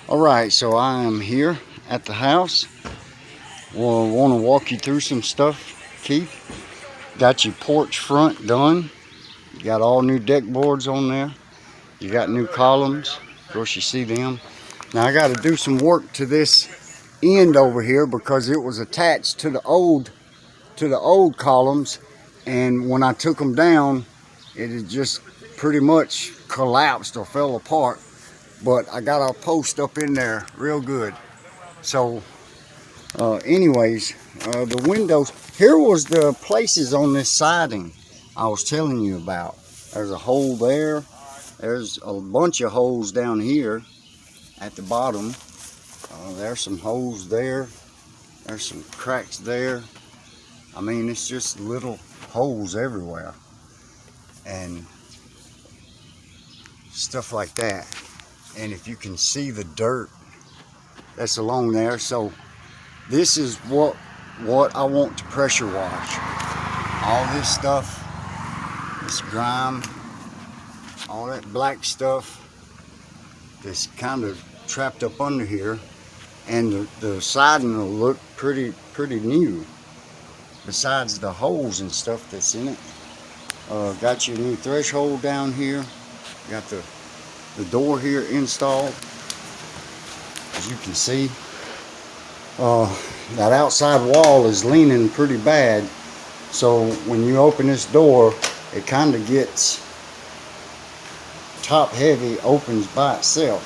Alright, so I am here at the house. Well, I want to walk you through some stuff, Keith. Got your porch front done. You got all new deck boards on there. You got new columns. Of course, you see them. Now I got to do some work to this end over here because it was attached to the old columns, and when I took them down, it had just pretty much collapsed or fell apart. But I got our post up in there real good. So anyways, the windows, here was the places on this siding I was telling you about. There's a hole there. There's a bunch of holes down here at the bottom. There's some holes there. There's some cracks there. I mean, it's just little holes everywhere and stuff like that. And if you can see the dirt that's along there. So this is what I want to pressure wash. All this stuff, this grime, all that black stuff that's kind of trapped up under here, and the siding will look pretty new besides the holes and stuff that's in it. Got your new threshold down here. Got the door here installed. As you can see, that outside wall is leaning pretty bad, so when you open this door, it kind of gets top heavy, opens by itself,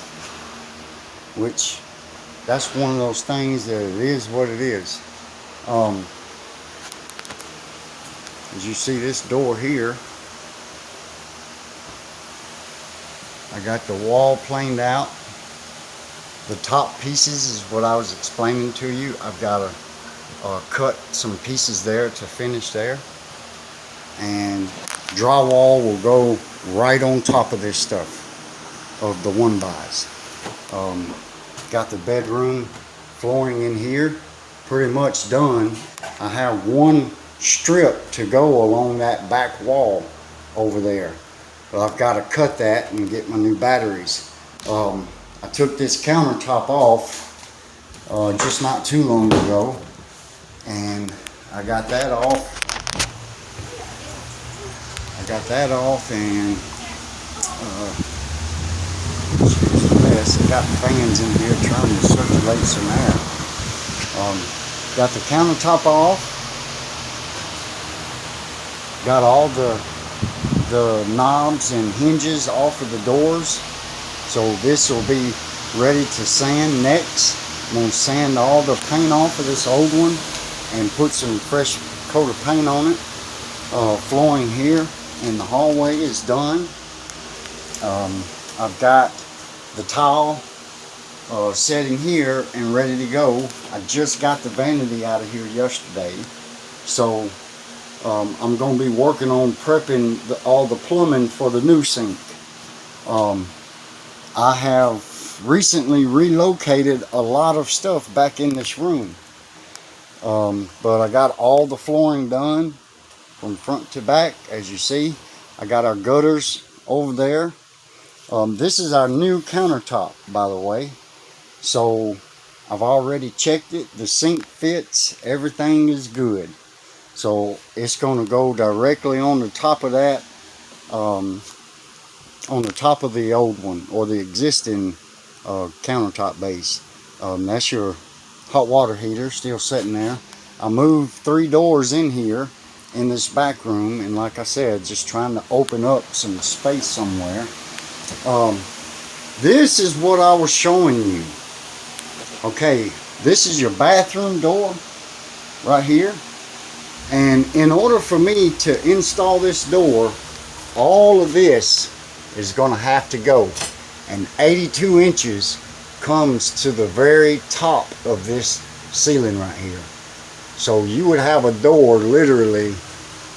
which that's one of those things that it is what it is. As you see, this door here, I got the wall planed out. The top pieces is what I was explaining to you. I've got to cut some pieces there to finish there, and drywall will go right on top of this stuff of the 1-bys. Got the bedroom flooring in here pretty much done. I have one strip to go along that back wall over there, but I've got to cut that and get my new batteries. I took this countertop off just not too long ago, and I got that off. And I got fans in here trying to circulate some air. Got the countertop off. Got all the knobs and hinges off of the doors. So this will be ready to sand next. I'm going to sand all the paint off of this old one and put some fresh coat of paint on it. Flooring here in the hallway is done. I've got the tile setting here and ready to go. I just got the vanity out of here yesterday. So I'm going to be working on prepping all the plumbing for the new sink. I have recently relocated a lot of stuff back in this room. But I got all the flooring done from front to back. As you see, I got our gutters over there. This is our new countertop, by the way. So I've already checked it. The sink fits. Everything is good. So it's going to go directly on the top of that, on the top of the old one, or the existing countertop base. That's your hot water heater still sitting there. I moved 3 doors in here in this back room, and like I said, just trying to open up some space somewhere. This is what I was showing you. Okay, this is your bathroom door right here, and in order for me to install this door, all of this is going to have to go, and 82 inches comes to the very top of this ceiling right here. So you would have a door, literally,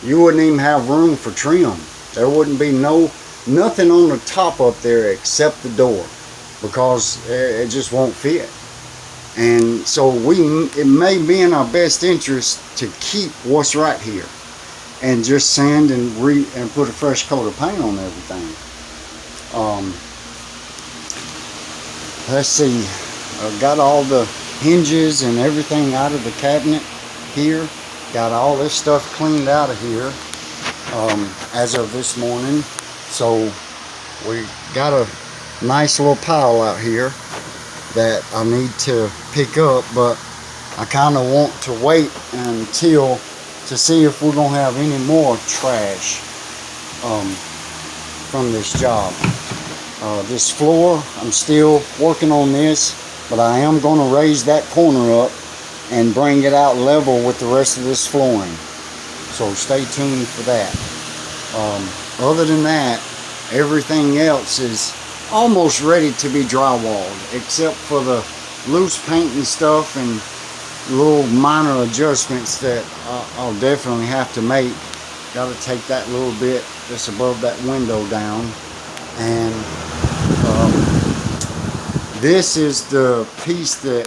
you wouldn't even have room for trim. There wouldn't be nothing on the top up there except the door, because it just won't fit. And so it may be in our best interest to keep what's right here and just sand and put a fresh coat of paint on everything. let's see, got all the hinges and everything out of the cabinet here. Got all this stuff cleaned out of here as of this morning. So we got a nice little pile out here that I need to pick up, but I kind of want to wait until to see if we're gonna have any more trash from this job. This floor, I'm still working on this, but I am going to raise that corner up and bring it out level with the rest of this flooring. So stay tuned for that. Other than that, everything else is almost ready to be drywalled, except for the loose paint and stuff and little minor adjustments that I'll definitely have to make. Got to take that little bit just above that window down, and this is the piece that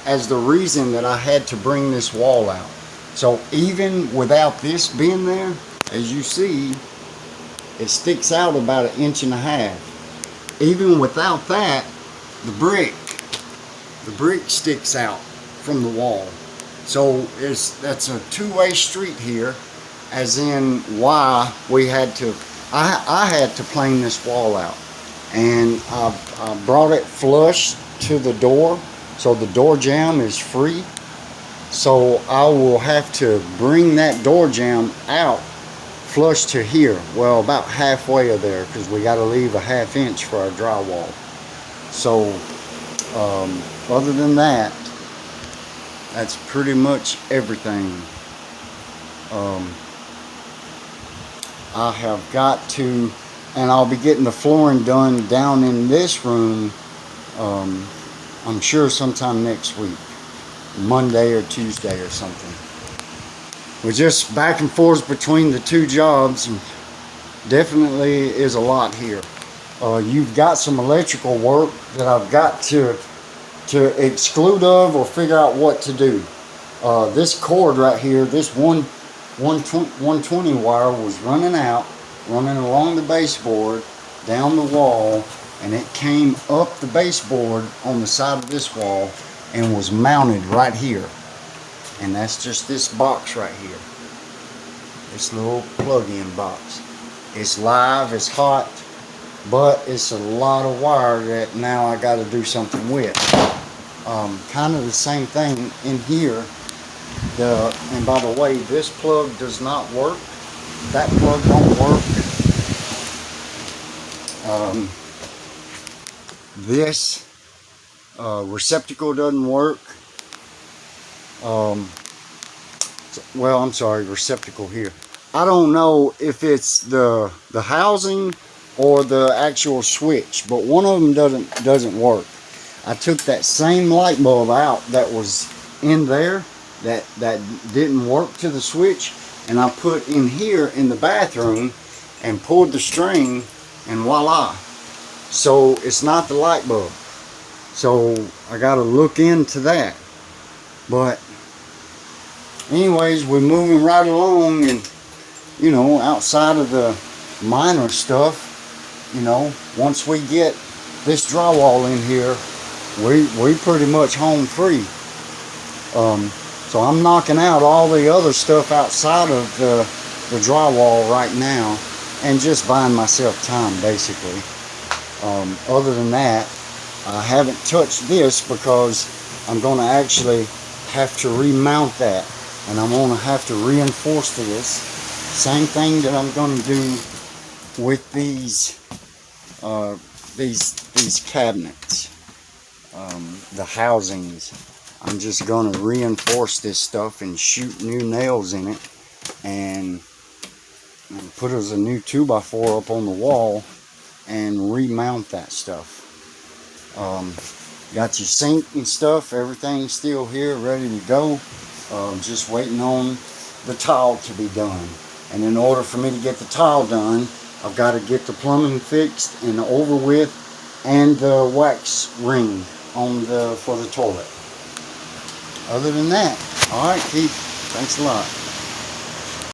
as the reason that I had to bring this wall out. So even without this being there, as you see, it sticks out about 1.5 inches. Even without that, the brick sticks out from the wall. So that's a two-way street here, as in why we had to, I had to plane this wall out. And I brought it flush to the door, so the door jamb is free. So I will have to bring that door jamb out flush to here. Well, about halfway of there, because we got to leave a 1/2 inch for our drywall. So other than that, that's pretty much everything. I have got to, and I'll be getting the flooring done down in this room, I'm sure sometime next week, Monday or Tuesday or something. We're just back and forth between the two jobs, and definitely is a lot here. You've got some electrical work that I've got to exclude of or figure out what to do. This cord right here, this 120 wire was running along the baseboard, down the wall, and it came up the baseboard on the side of this wall and was mounted right here. And that's just this box right here, this little plug-in box. It's live, it's hot, but it's a lot of wire that now I got to do something with. Kind of the same thing in here. And by the way, this plug does not work. That plug don't work. This receptacle doesn't work. Well, I'm sorry, receptacle here. I don't know if it's the housing or the actual switch, but one of them doesn't work. I took that same light bulb out that was in there that didn't work to the switch, and I put in here in the bathroom and pulled the string, and voila. So it's not the light bulb. So I got to look into that. But anyways, we're moving right along, and you know, outside of the minor stuff, you know, once we get this drywall in here, we pretty much home free. So I'm knocking out all the other stuff outside of the drywall right now and just buying myself time, basically. Other than that, I haven't touched this because I'm going to actually have to remount that, and I'm going to have to reinforce this. Same thing that I'm going to do with these cabinets, the housings. I'm just going to reinforce this stuff and shoot new nails in it, and put as a new 2x4 up on the wall and remount that stuff. Got your sink and stuff, everything's still here, ready to go. Just waiting on the tile to be done. And in order for me to get the tile done, I've got to get the plumbing fixed and over with, and the wax ring for the toilet. Other than that, alright Keith, thanks a lot.